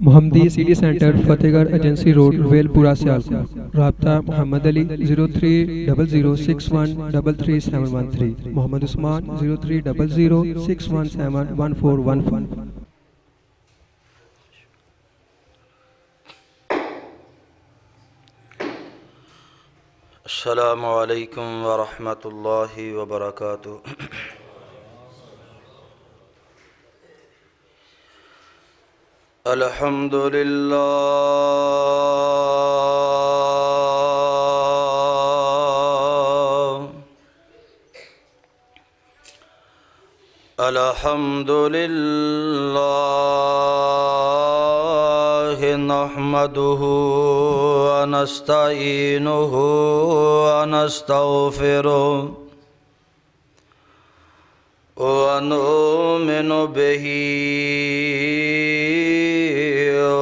محمدی city centre فتح گڑھ agency road royal پورہ سیالکوٹ۔ رابطہ محمد علی 030061337113، محمد عثمان 030061711415۔ السلام علیکم ورحمۃ اللہ وبرکاتہ۔ الحمد للہ الحمد للہ نحمده ونستعینه ونستغفره ونؤمن به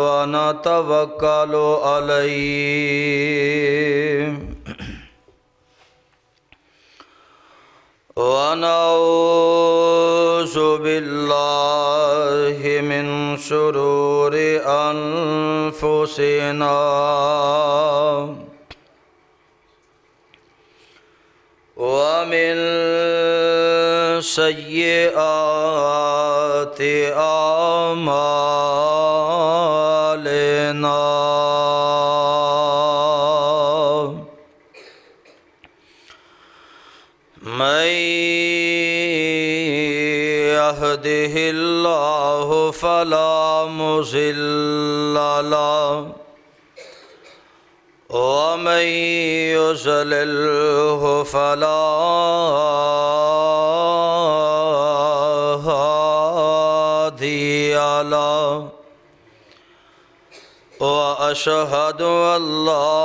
ونتوکل علیہ ونعوذ باللہ من شرور انفسنا ومن سیئات اعمالنا، من يهده الله فلا مضل له ومن يضلله فلا هادي له، وأشهد أن لا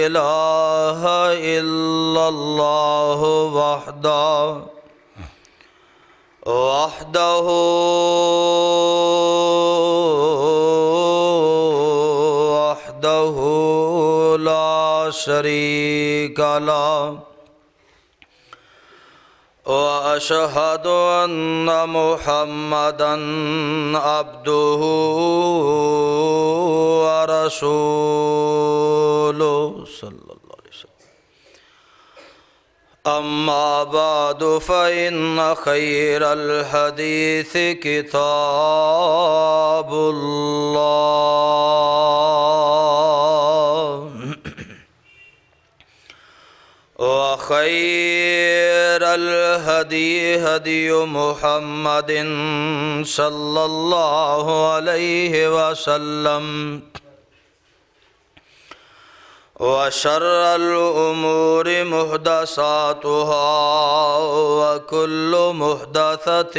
إله إلا الله وحده لا شريك له، وأشهد أن محمدًا عبده ورسوله صلى الله عليه وسلم. أما بعد فإن خير الحديث كتاب الله، وخير الهدي هدي محمد صلى الله عليه وسلم، وشر الأمور محدثاتها وكل محدثة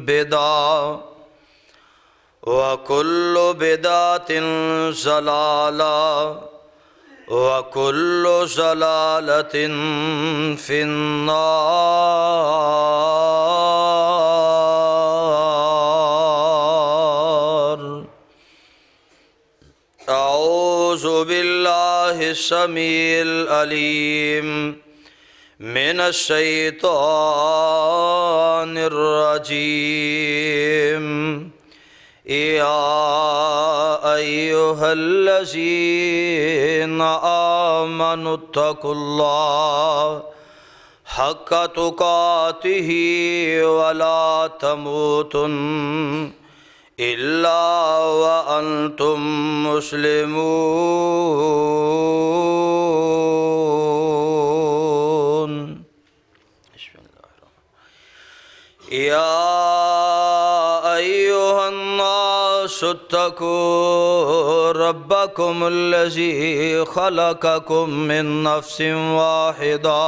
بدعة وكل بدعة ضلالة وكل ضلالة في النار۔ أعوذ بالله السميع العليم من الشيطان الرجيم۔ يا أيها الذين آمنوا اتقوا الله حق تقاته ولا تموتن إلا وأنتم مسلمون۔ بسم الله الرحمن الرحيم۔ يا أيها الناس اتقوا ربكم الذي خلقكم من نفس واحدة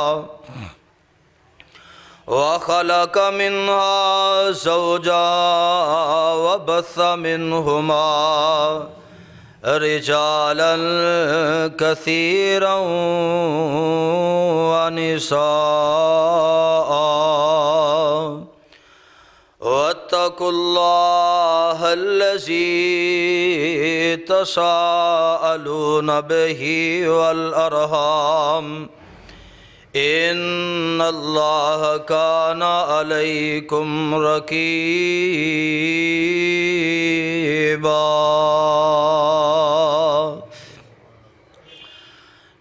وخلق منها زوجها وبث منهما رجالا كثيرا ونساء، واتقوا الله الذي تساءلون به والأرحام إن الله كان عليكم رقيبا۔ طيبا.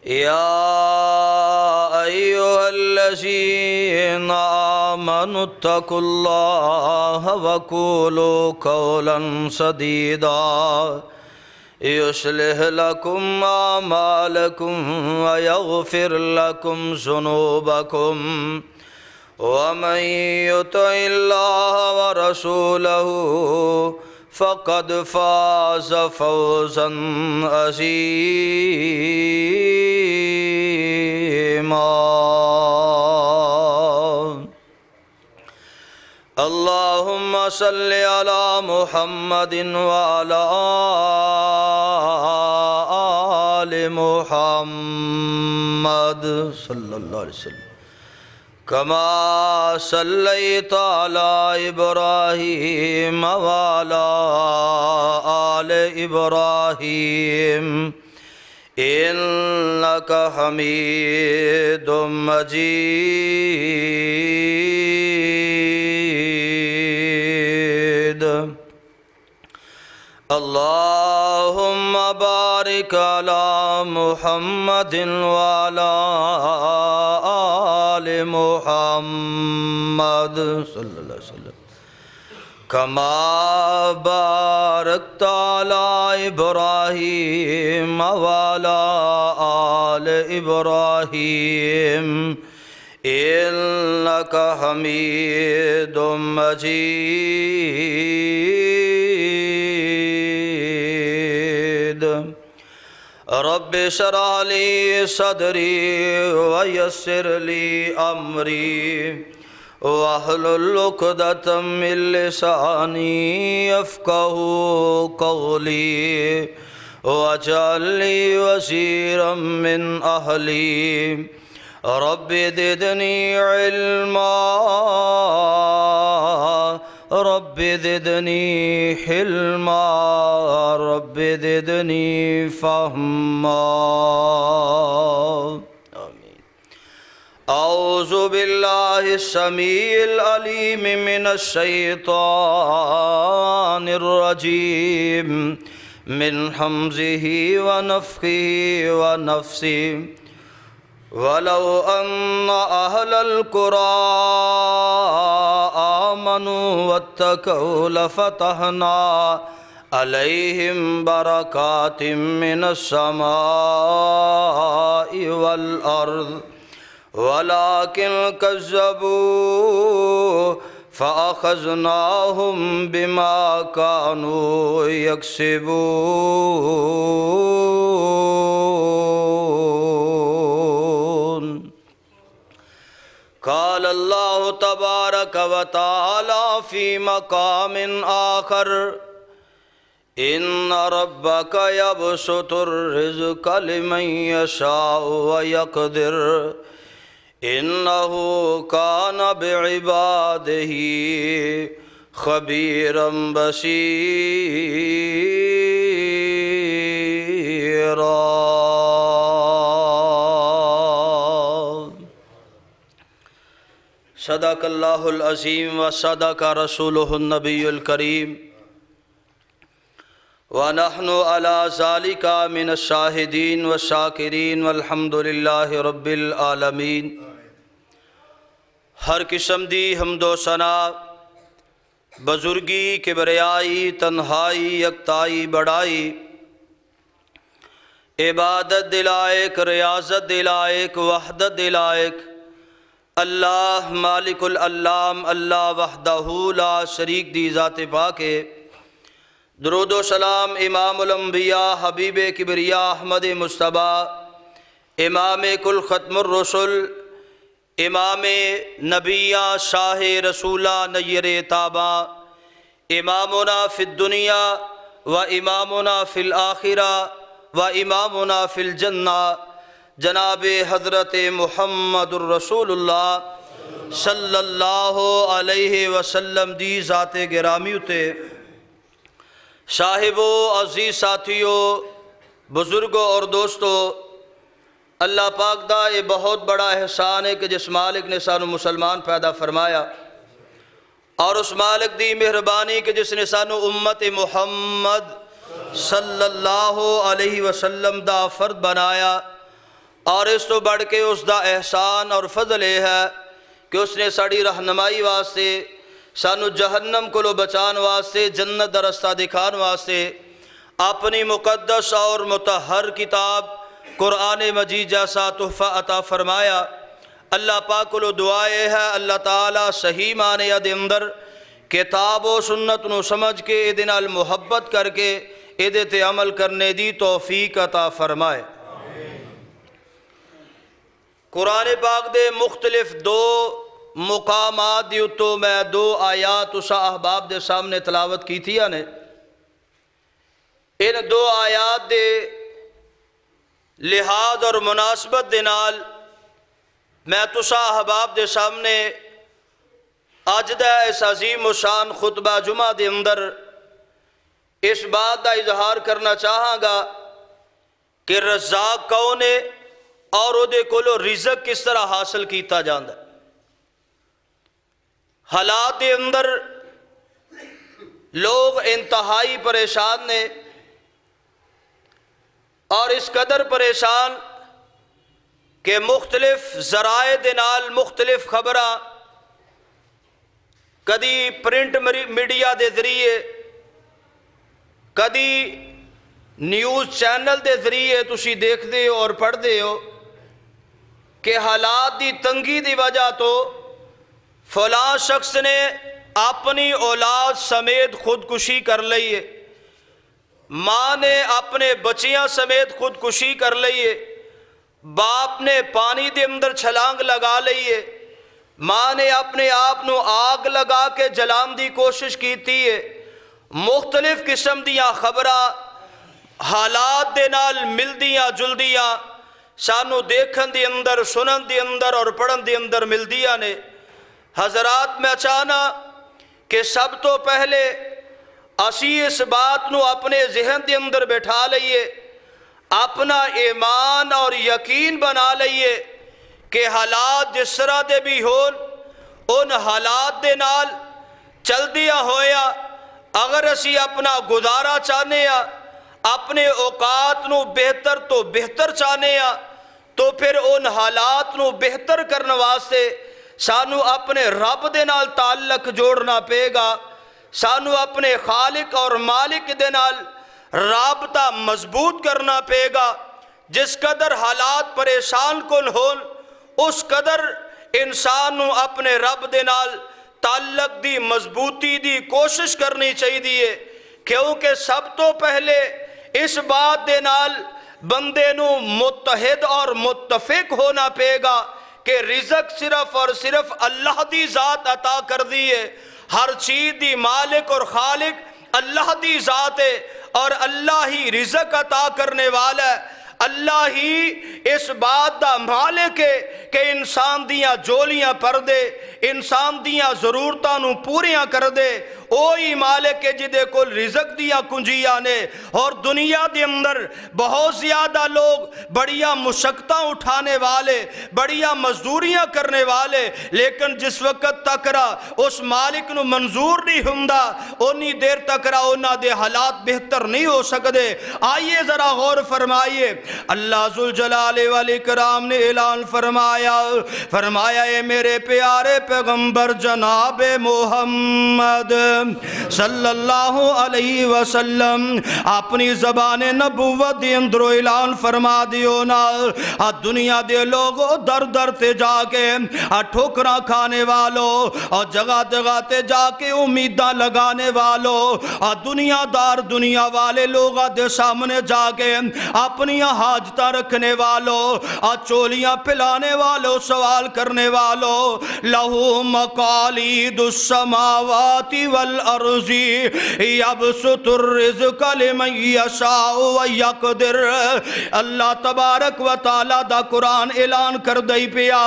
يا أيها الذين آمنوا اتقوا الله وقولوا قولا سديدا يصلح لكم أعمالكم ويغفر لكم ذنوبكم ومن يطع الله ورسوله فقد فاز فوزا عظيما. اللهم صل على محمد وعلى آل محمد صلى الله عليه وسلم كما صليت على إبراهيم وعلى آل إبراهيم إنك حميد مجيد. اللهم بارك على محمد وعلى آل محمد صلى الله عليه وسلم كما باركت على إبراهيم وعلى آل إبراهيم إنك حميد مجيد. رب اشرح لي صدري ويسر لي أمري واحلل عقدة من لساني يفقهوا قولي واجعل لي وزيرا من أهلي رب زدني علما رب زدني حلما رب زدني فهما. أعوذ بالله السميع العليم من الشيطان الرجيم من همزه ونفخه ونفسه. ولو أن أهل القرى آمنوا واتقوا لفتحنا عليهم بركات من السماء والأرض ولكن كذبوا فأخذناهم بما كانوا يكسبون. قال الله تبارك وتعالى في مقام آخر إن ربك يبسط الرزق لمن يشاء ويقدر إنه كان بعباده خبيرا بصيرا. صدق اللہ العظیم وصدق رسولہ النبی الکریم ونحن على ذلك من الشاہدین والشاکرین والحمد للہ رب العالمین. ہر قسم دی حمد و ثنا بزرگی کبریائی تنہائی یکتائی بڑائی عبادت دلائق ریاضت دلائق وحدت دلائق اللہ مالک العلام اللہ وحدہ لا شریک دی ذات پاک. درود و سلام امام الانبیاء حبیب کبریا احمد مصطفیٰ امام کل ختم الرسل امام نبیہ شاہ رسولہ نیر تابہ امامنا فی الدنیا و امامنا فی الآخرہ و امامنا فی الجنہ جناب حضرت محمد الرسول اللہ صلی اللہ علیہ وسلم دی ذات گرامی اتے. صاحبو عزیز ساتھیو بزرگوں اور دوستو، اللہ پاک دا یہ بہت بڑا احسان ہے کہ جس مالک نے سانو مسلمان پیدا فرمایا اور اس مالک دی مہربانی کہ جس نے سانو امت محمد صلی اللہ علیہ وسلم دا فرد بنایا، اور اس تو بڑھ کے اس دا احسان اور فضل یہ ہے کہ اس نے ساڑی رہنمائی واسطے، سانو جہنم کو بچان واسطے، جنت دا رستہ دکھان واسطے اپنی مقدس اور مطہر کتاب قرآن مجید جیسا تحفہ عطا فرمایا۔ اللہ پاک کو دعائے ہے اللہ تعالیٰ صحیح معنی دے اندر کتاب و سنت نو سمجھ کے اے دے نال محبت کر کے اے دے تے عمل کرنے دی توفیق عطا فرمائے۔ قرآن پاک دے مختلف دو مقامات دی اتو میں دو آیات اسا احباب دے سامنے تلاوت کی تھی نے۔ ان دو آیات دے لحاظ اور مناسبت دے نال میں تسا احباب دے سامنے اج دا اس عظیم و شان خطبہ جمعہ دے اندر اس بات دا اظہار کرنا چاہاں گا کہ رزاق کون ہے اور او دے کولو رزق کس طرح حاصل کیتا جاندا ہے۔ حالات دے اندر لوگ انتہائی پریشان نے، اور اس قدر پریشان کہ مختلف ذرائع دے نال مختلف خبراں کدی پرنٹ میڈیا دے ذریعے، کدی نیوز چینل دے ذریعے تسی دیکھ دے ہو اور پڑھ دے ہو کہ حالات دی تنگی دی وجہ تو فلاں شخص نے اپنی اولاد سمیت خودکشی کر لئی ہے، ماں نے اپنے بچیاں سمیت خودکشی کر لئی ہے، باپ نے پانی دے اندر چھلانگ لگا لئی ہے، ماں نے اپنے آپ نو آگ لگا کے جلان دی کوشش کیتی ہے۔ مختلف قسم دیاں خبراں حالات دے نال ملدیاں جلدیاں سانو دیکھن دی اندر، سنن دی اندر اور پڑھن دی اندر ملدیاں نے۔ حضرات میں چاہنا کہ سب تو پہلے اسی اس بات نو اپنے ذہن دے اندر بیٹھا لئیے، اپنا ایمان اور یقین بنا لئیے کہ حالات جس طرح دے بھی ہون ان حالات دے نال چل دیا ہویا، اگر اسی اپنا گزارا چاہنے یا اپنے اوقات نو بہتر تو بہتر چاہنے یا تو پھر ان حالات نو بہتر کرنے واسطے سانو اپنے رب دے نال تعلق جوڑنا پے گا، سانو اپنے خالق اور مالک دے نال رابطہ مضبوط کرنا پے گا۔ جس قدر حالات پریشان کن ہون اس قدر انسان نو اپنے رب دے نال تعلق دی مضبوطی دی کوشش کرنی چاہیے، کیونکہ سب تو پہلے اس بات دے نال بندے نو متحد اور متفق ہونا پے گا کہ رزق صرف اور صرف اللہ دی ذات عطا کر دیئے، ہر چیز دی مالک اور خالق اللہ دی ذات ہے، اور اللہ ہی رزق عطا کرنے والا ہے، اللہ ہی اس بات دا مالک ہے کہ انسان دیاں جولیاں پر دے، انسان دیاں ضرورتاں نو پوریاں کر دے۔ اوہی مالک ہے جدے کو رزق دیاں کنجیاں نے، اور دنیا دے اندر بہت زیادہ لوگ بڑیاں مشقتاں اٹھانے والے، بڑیاں مزدوریاں کرنے والے، لیکن جس وقت تک اس مالک نو منظور نہیں ہوندا اونی دیر تک انہاں دے حالات بہتر نہیں ہو سکدے۔ آئیے ذرا غور فرمائیے، اللہ ذوالجلال والاکرام نے اعلان فرمایا اے میرے پیارے پیغمبر جناب محمد صلی اللہ علیہ وسلم اپنی زبان نبوت دی اندرو اعلان فرما دیو نا، دنیا دے لوگوں در در تے جا کے ٹھوکراں کھانے والوں اور جگہ جگہ تے جا کے امیداں لگانے والوں، دنیا دار دنیا والے لوگاں دے سامنے جا کے اپنی حاجتاں رکھنے والوں اور چولیاں پلانے والوں، سوال کرنے والوں، لہو مقالید السماوات والارض یبسط الرزق لمن یشاء ویقدر۔ اللہ تبارک و تعالی دا قرآن اعلان کر دئی پیا،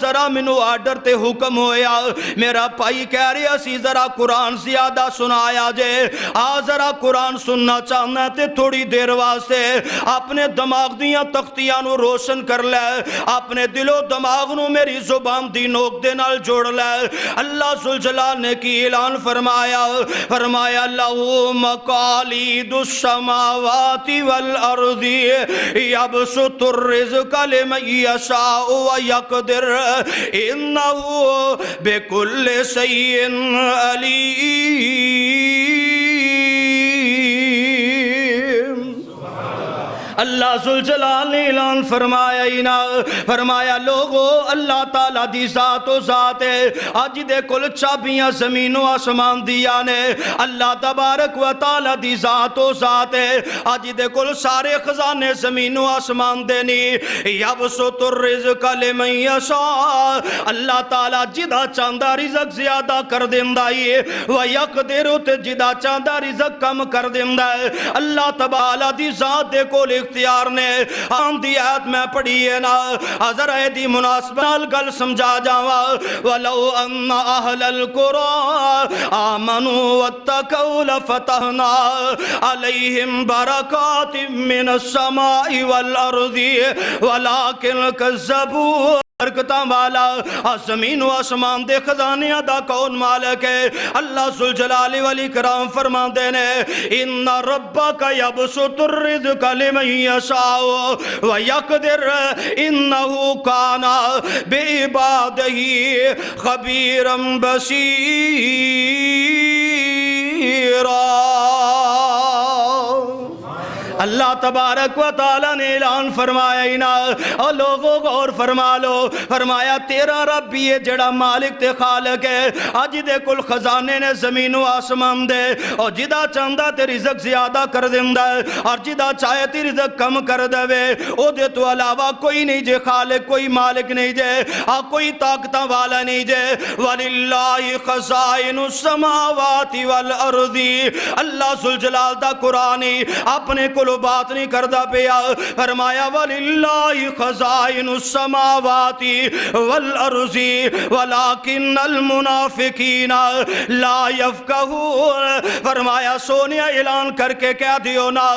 ذرا منو آرڈر تے حکم ہویا، میرا بھائی کہہ رہے اسی ذرا قرآن زیادہ سنایا جے، ذرا قرآن سننا چاہنا تے تھوڑی دیر واسطے اپنے اپنے دماغ دیاں تختیاں نو روشن کر لے، اپنے دل و دماغ نو میری زبان دی نوک دے نال جوڑ لے۔ اللہ ذوالجلال نے کی اعلان فرمایا لہو مقالید السماوات والارض یبسط الرزق لمن یشاء ویقدر انہ بکل شیء علیم۔ اللہ ذوالجلال نے اعلان فرمایا لوگو اللہ تعالیٰ دی ذات و ذات ہے، آج دے کل چابیاں زمین و آسمان دیا نے، اللہ تبارک و تعالیٰ دی ذات و ذات ہے، آج دے کل سارے خزانے زمین و آسمان دینی، یبسط الرزق لمن یشاء، اللہ تعالیٰ جدا چاندہ رزق زیادہ کر دیندہ ہے، ویقدر تے جدا چاندہ رزق کم کر دیندہ ہے۔ اللہ تعالیٰ دی ذات دے کل اختیار نے ہم دی آیت میں پڑھی ہے نا، حضر دی مناسبت گل سمجھا جاوا وَلَوْ أَنَّ أَهْلَ الْقُرَىٰ آمَنُوا وَاتَّقَوْا لَفَتَحْنَا عَلَيْهِمْ بَرَكَاتٍ مِّنَ السَّمَاءِ وَالْأَرْضِ وَلَكِنْ كَذَّبُوا۔ برکتاں والا زمین و آسمان دے خزانیاں دا کون مالک ہے؟ اللہ ذوالجلال والاکرام فرمان دینے ان ربک یبسط الرزق لمن یشاء ویقدر انہو کان بعبادہ خبیرا بصیرا۔ اللہ تبارک و تعالیٰ نے اعلان فرمایا اور لوگوں غور فرما لو، فرمایا تیرا رب بھی ہے جڑا مالک تے خالق ہے، آج دے کل خزانے نے زمین و آسمان دے، اور جدا چاندہ تے رزق زیادہ کر دیندہ ہے اور جدا چاہے تے رزق کم کر دے، او دے تو علاوہ کوئی نہیں جے خالق، کوئی مالک نہیں جے، کوئی طاقتہ والا نہیں جے۔ وَلِلَّهِ خَزَائِنُ السَّمَاوَاتِ وَالْأَرْضِ، اللہ ذوالجلال دا قرآنی اپنے کو بات نہیں کردہ پیا، فرمایا وَلِلَّهِ خَزَائِنُ السَّمَاوَاتِ وَالْأَرْضِ وَلَكِنَّ الْمُنَافِقِينَ لَا يَفْقَهُونَ۔ فرمایا سونیا اعلان کر کے کہہ دیو نا،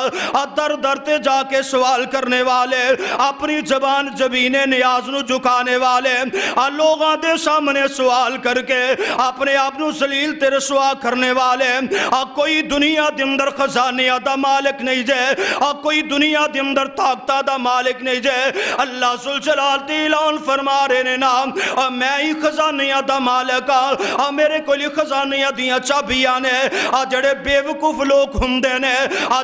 در در تے جا کے سوال کرنے والے، اپنی زبان جبین نیاز نو جھکانے والے، لوگاں دے سامنے سوال کر کے اپنے آپ نو ذلیل تے رسوا کرنے والے، کوئی دنیا دے اندر خزانیہ دا مالک نہیں جے، کوئی دنیا دے اندر طاقتہ دا مالک نہیں جے۔ اللہ ذوالجلال دی اعلان فرما رہے نے نام، میں ہی خزانیہ دا مالک ہاں، میرے کو لی خزانیہ دیاں چابیاں نے، جڑے بے وقوف لوگ ہندے نے،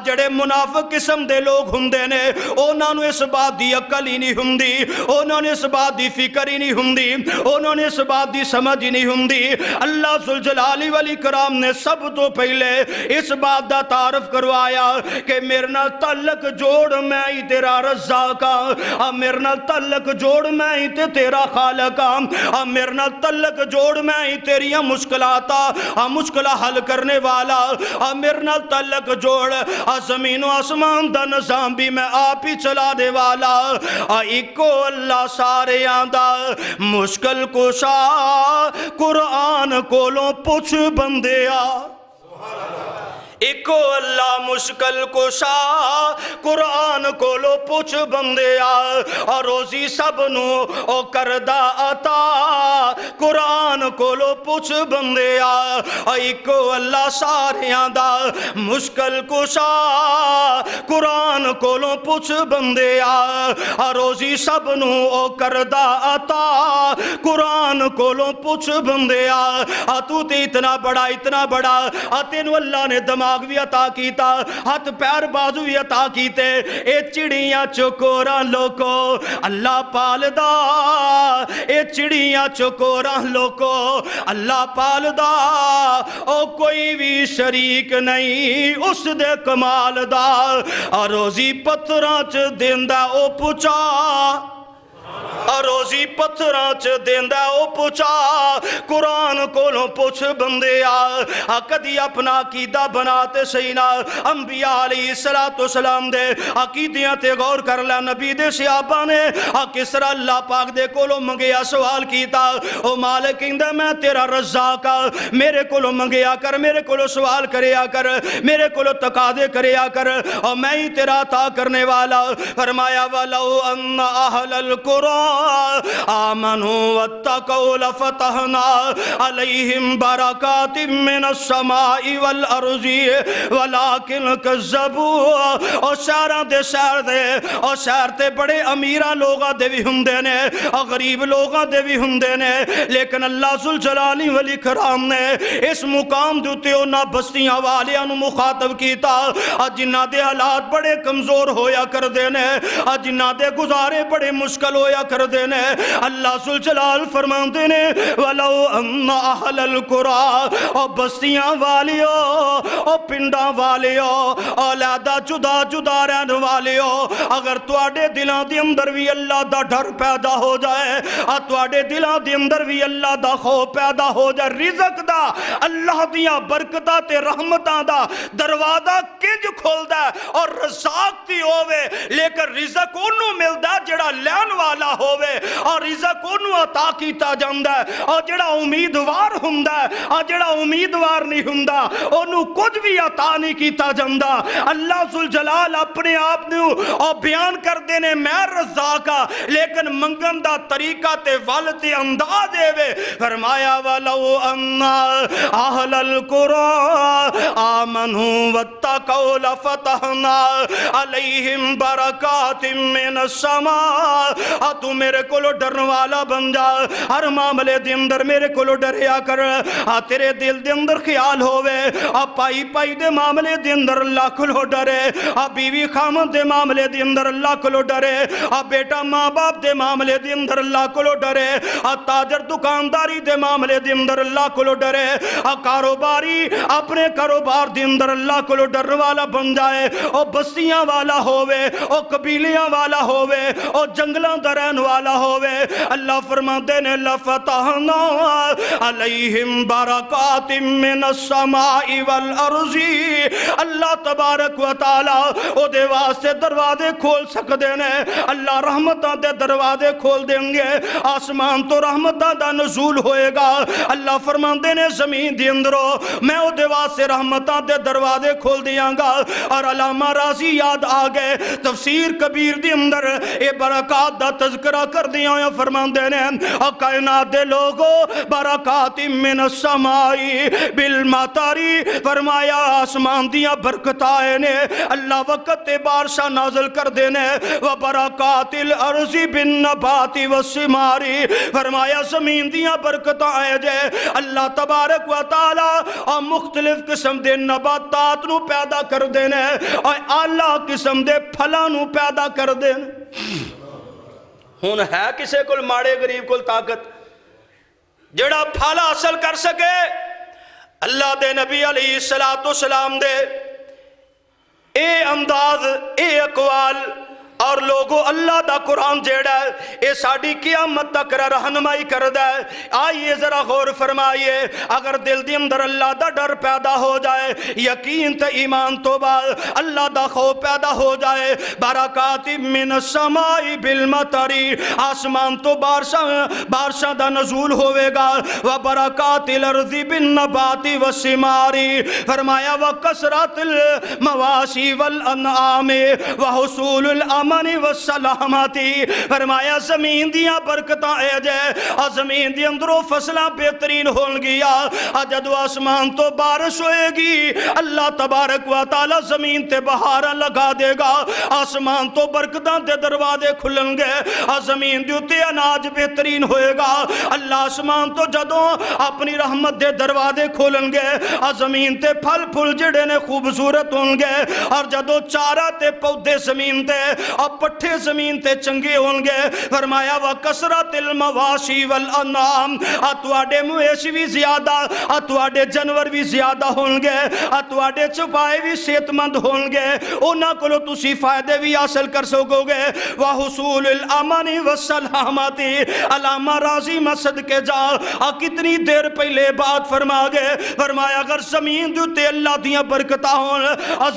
جڑے منافق قسم دے لوگ ہندے نے، انہوں نے اس بات دی عقل ہی نہیں ہندی، انہوں نے اس بات دی فکر ہی نہیں ہندی، انہوں نے اس بات دی سمجھ ہی نہیں ہندی۔ اللہ ذوالجلال والاکرام نے سب تو پہلے اس بات دا تعارف کروایا کہ میرے نال تعلق جوڑ میں ہی تیرا رزاق ہاں، میرے نال تعلق جوڑ میں ہی تیرا خالق ہاں، میرے نال تعلق جوڑ میں ہی تیریاں مشکلات مشکلہ حل کرنے والا، میرے نال تعلق جوڑ زمین و آسمان دا نظام بھی میں آپ ہی چلانے والا، ایکو اللہ سارے آندہ مشکل کشا قرآن کولوں پوچھ بندیا۔ ایکو اللہ مشکل کشا قرآن کولو پوچھ بندیا، اور روزی سب نو او کردہ عطا قرآن کولو پوچھ بندیا۔ ایکو اللہ ساریاں دا مشکل کشا قرآن کولو پوچھ بندیا، اور روزی سب نو او کردہ عطا قرآن کولو پوچھ بندیا۔ تو تے اتنا بڑا تینو اللہ نے دماغ بھی عطا کیتا، ہاتھ پیر بازو بھی عطا کیتے، اے چڑیاں چکوراں لوکو اللہ پال دا، اے چڑیاں چکوراں لوکو اللہ پال دا، او کوئی بھی شریک نہیں اس دے کمال دا، اور روزی پتھراں چ دیندا او پچا۔ اور روزی پتھراں چ دیندا او پہنچا قرآن کولوں پوچھ بندیا کدی اپنا عقیدہ بنا تے صحیح نہ انبیاء علیہ السلام دے عقیدیاں تے غور کر لے نبی دے صحابہ نے کس طرح اللہ پاک دے کولوں منگیا سوال کیتا او مالک کہندا میں تیرا رزاق میرے کولوں منگیا کر میرے کولوں سوال کریا کر میرے کولوں تقاضے کریا کر اور میں ہی تیرا عطا کرنے والا فرمایا ولو ان اہل القرآن آمنوا واتقوا لفتحنا علیہم برکات من السماء والارض ولکن کذبوا اور شہراں دے شہر دے اور شہر تے بڑے امیراں لوگاں دے بھی ہوندے نے اور غریب لوگاں دے بھی ہوندے نے لیکن اللہ ذوالجلال والاکرام نے اس مقام دوتے انہاں بستیاں والیاں نو مخاطب کیتا جنہاں دے حالات بڑے کمزور ہویا کر دینے جنہاں دے گزارے بڑے مشکل ہویا کر دینے اللہ ذوالجلال فرمان دینے ولو ان اہل القرآن اور بستیاں والیوں اور پنڈاں والیوں اولیادہ جدا جدا رہن والیوں اگر تواڈے دلاں دے اندر بھی اللہ دا ڈر پیدا ہو جائے تواڈے دلاں دے اندر بھی اللہ دا خوف پیدا ہو جائے رزق دا اللہ دیاں برکتاں تے رحمتاں دا دروازہ کنج کھولدا ہے اور رزاق دی ہووے لیکن رزق انہوں ملدا جڑا لین والا ہووے اور رزق انہوں عطا کیتا جاندا ہے اور جڑا امیدوار ہوندا ہے اور جڑا امیدوار نہیں ہوندا انہوں کچھ بھی عطا نہیں کیتا جاندا اللہ ذوالجلال اپنے آپ نے اور بیان کر دینے میں رزاق لیکن منگن دا طریقہ تے والد انداز دے فرمایا ولو ان اہل القرآن آمنوا واتقوا لفتحنا علیہم برکات من السماء تو میرے کولو ڈرن والا بن جا ہر معاملے دے اندر میرے کولو ڈریا کر تیرے دل دے اندر خیال ہووے پائی پائی دے معاملے دے اندر اللہ کولو ڈرے بیوی خامد دے معاملے دے اندر اللہ کولو ڈرے بیٹا ماں باپ دے معاملے دے اندر اللہ کولو ڈرے تاجر دکانداری دے معاملے دے اندر اللہ کولو ڈرے کاروباری اپنے کاروبار دے اندر اللہ کولو ڈر والا بن جائے او بستیاں والا ہووے او قبیلیاں والا ہووے او جنگلاں درین والا ہووے اللہ فرماتے نے لفتحنا علیہم برکات من السماء والارض اللہ تبارک و تعالی او دے واسطے دروازے کھول سکدے نے اللہ رحمتاں دے دروازے کھول دیں گے آسمان تو رحمتاں دا نزول ہوئے گا اللہ فرماتے نے زمین دے اندروں میں او دے واسطے رحمتاں دے دروازے کھول دیاں گا اور علامہ راضی یاد آگئے تفسیر کبیر دے اندر اے برکات دا تذکرہ کر دیا ہویا فرمان دینے اور کائنات دے لوگو برکات من السمائی بالمطاری فرمایا آسمان دیا برکتائے نے اللہ وقت بارشہ نازل کر دینے وبرکات الارض بالنبات والثماری فرمایا زمین دیا برکتائے جے اللہ تبارک و تعالی اور مختلف قسم دے نباتات نو پیدا کر دینے اور اعلیٰ قسم دے پھلاں نو پیدا کر دینے ہون ہے کسے کل ماڑے غریب کل طاقت جڑا پھالا حاصل کر سکے اللہ دے نبی علیہ السلام دے اے انداز اے اقوال اور لوگو اللہ دا قرآن جیڑا ہے اے ساڑی قیامت تک رہنمائی کردہ ہے آئیے ذرا غور فرمائیے اگر دل دی اندر اللہ دا ڈر پیدا ہو جائے یقین تے ایمان تو بعد اللہ دا خوف پیدا ہو جائے برکات من السماء بالمطری آسمان تو بارشاں دا نزول ہوئے گا وبرکات الارض بالنبات والثماری فرمایا وکثرت المواشی والانعام وحصول الامن امن و سلامتی فرمایا زمین دیا برکتاں اے جائے اور زمین دی اندروں فصلہ بہترین ہون گیا جدو آسمان تو بارش ہوئے گی اللہ تبارک و تعالی زمین تے بہارہ لگا دے گا آسمان تو برکتاں دے دروازے کھلن گے اور زمین دیوتے اناج بہترین ہوئے گا اللہ آسمان تو جدو اپنی رحمت دے دروازے کھولن گے اور زمین تے پھل پھل جڑے نے خوبصورت ہون گے اور جدو چارہ تے پودے زمین تے اب پٹھے زمین تے چنگے ہونگے فرمایا وَكَسْرَةِ الْمَوَاشِي وَالْأَنْعَامِ تواڈے مویشی بھی زیادہ تواڈے جانور بھی زیادہ ہونگے تواڈے چپائے بھی صحت مند ہونگے انہاں کولو تسی فائدے بھی حاصل کر سکو گے وَحُصُولِ الْأَمَنِ وَالسَّلَامَةِ علامہ راضی مسجد کے جا کتنی دیر پہلے بات فرما گئے فرمایا اگر زمین دوتے اللہ دیاں برکتہ ہون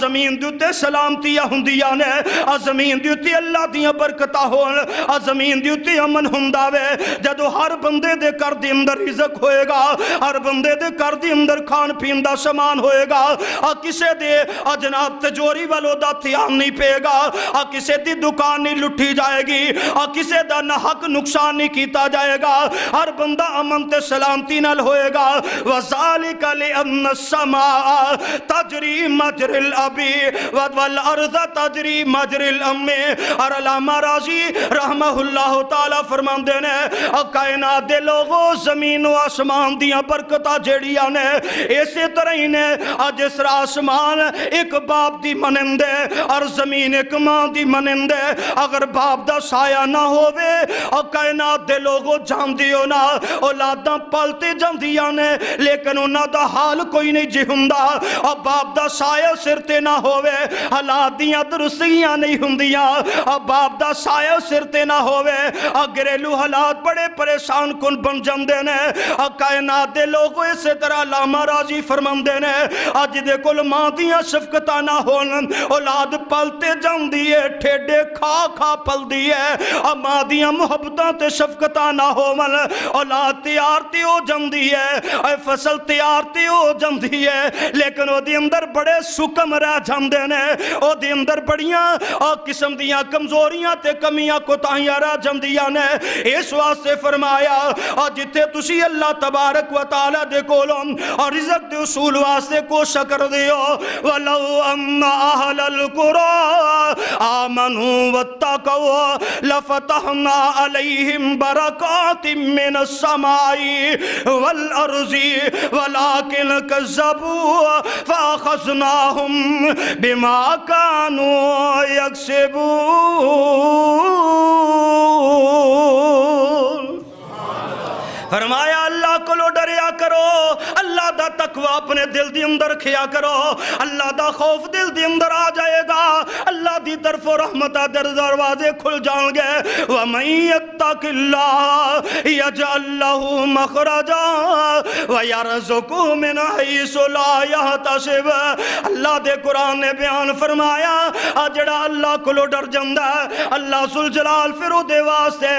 زمین دوتے سلامتیاں ہندیاں نے زمین دوتے اللہ دیاں برکتہ ہون زمین دیوتی امن ہنداوے جدو ہر بندے دے کر دی اندر رزق ہوئے گا ہر بندے دے کر دی اندر کھان پین دا سامان ہوئے گا کسے دے جناب تجوری والو دا تیام نہیں پے گا کسے دی دکان نہیں لٹھی جائے گی کسے دا نحق نقصان نہیں کیتا جائے گا ہر بندہ امن تے سلامتی نال ہوئے گا وَذَلِكَ لِأَنَّ السَّمَاءَ تَجْرِي مَجْرِ الْأَبِي وَالْأَرْضَ تَجْرِي مَجْرِ الْأَمِّ اور علامہ راضی رحمہ اللہ تعالیٰ فرمان دینے کائنات دے لوگوں زمین و آسمان دیاں برکتہ جیڑیاں نے اسی طرح ہی نے جس را آسمان ایک باپ دی منندے اور زمین ایک ماں دی منندے اگر باپ دا سایہ نہ ہووے کائنات دے لوگوں جان دیو نا اولاداں پالتے جان دیاں نے لیکن انہاں دا حال کوئی نہیں جی ہندہ باپ دا سایہ سرتے نہ ہووے حالات دیاں درستیاں نہیں ہندیاں باپ دا سایہ سرتے نہ ہووے گھریلو حالات بڑے پریشان کن بن جاندے نے کائنات دے لوگوں اسی طرح علامہ راضی فرماندے نے اج دے کل ماں دیاں شفقتاں نہ ہون اولاد پلتے جاندی ہے ٹھیڈے کھا کھا پل دی ہے ماں دیاں محبتاں تے شفقتاں نہ ہون اولاد تیار تے ہو جاندی ہے فصل تیار تے ہو جاندی ہے لیکن او دی اندر بڑے سکم رہ جاندے نے او دی اندر بڑیاں قسم دیاں کمزوریاں تے کمیاں کوتاہیاں رہ جاندیاں نے اس واسطے فرمایا اور جتے تسی اللہ تبارک و تعالی دے کولوں اور رزق دے اصول واسطے کو شکر دیو وَلَوْ أَنَّ أَهْلَ الْقُرَىٰ آمَنُوا وَاتَّقَوْا لَفَتَحْنَا عَلَيْهِمْ بَرَكَاتٍ مِّنَ السَّمَاءِ وَالْأَرْضِ وَلَكِنْ كَذَّبُوا فَأَخَذْنَاهُمْ بِمَا كَانُوا يَكْسِبُونَ فرمایا اللہ کو لو ڈریا کرو اللہ دا تقوی اپنے دل دی اندر کھیا کرو اللہ دا خوف دل دی اندر آ جائے گا اللہ دی طرف رحمتہ در دروازے کھل جائیں گے وَمَن يَتَّقِ اللَّهَ يَجْعَل لَّهُ مَخْرَجًا وَيَرْزُقْهُ مِنْ حَيْثُ لَا يَحْتَسِبُ اللہ دے قرآن نے بیان فرمایا جڑا اللہ کو لو ڈر جاندہ ہے اللہ ذوالجلال پھر او دے واسطے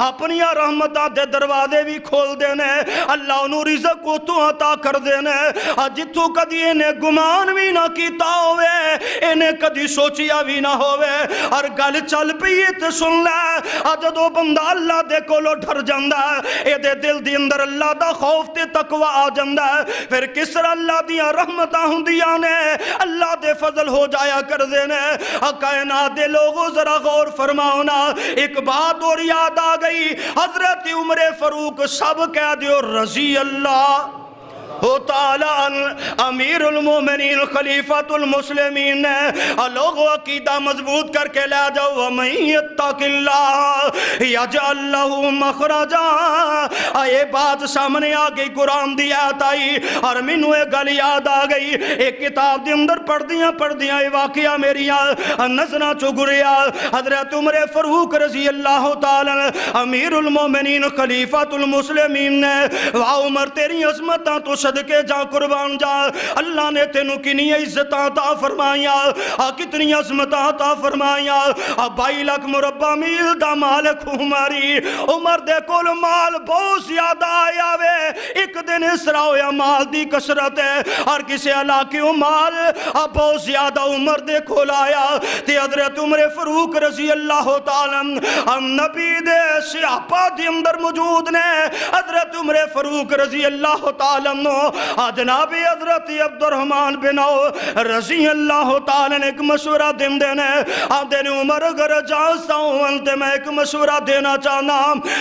اپنی رحمتہ دے دروازے بھی کھول دینے اللہ انہوں رزق کو تو عطا کر دینے جتو کدی انہیں گمان بھی نہ کیتا ہوئے انہیں کدی سوچیا بھی نہ ہوئے اور گل چل پیت سن لے جدو بندہ اللہ دے کو لو ڈر جاندہ ہے اے دے دل دی اندر اللہ دا خوف تے تقوی آ جاندہ ہے پھر کس طرح اللہ دیا رحمتہ ہندیاں نے اللہ دے فضل ہو جایا کر دینے کائنات دے لوگوں ذرا غور فرماؤنا ایک بات اور یاد آ گئی حضرت عمر فاروق سب کہہ دیو رضی اللہ تعالی امیر المومنین خلیفۃ المسلمین لوگوں عقیدہ مضبوط کر کے لے جاؤ وَمَن يَتَّقِ اللَّهَ يَجْعَل لَّهُ مَخْرَجًا یہ بات سامنے آ گئی قرآن دی آیت آئی اور مینوں ایک گل یاد آ گئی ایک کتاب دے اندر پڑھ دیاں یہ واقعہ میریاں نظراں چو گریا حضرت عمر فاروق رضی اللہ تعالی امیر المومنین خلیفۃ المسلمین نے عمر تیری عظمتاں تو صدقے جا قربان جا اللہ نے تینوں کنی عزت عطا فرمایا کتنی عظمت عطا فرمایا 22 لاکھ مربع میل دا مالک ہماری عمر دے کول مال بہت زیادہ آیا وے ایک دن اس طرح ہویا مال دی کثرت ہے اور کسی علاقے مال بہت زیادہ عمر دے کول آیا تے حضرت عمر فاروق رضی اللہ تعالی نبی دے صحابہ دے اندر موجود نے حضرت عمر فاروق رضی اللہ تعالی جناب حضرت عبد الرحمن بن عوف رضی اللہ تعالی نے ایک مشورہ دن دینے آدھے نے عمر اگر جانستا ہوں انتے میں ایک مشورہ دینا چاہنا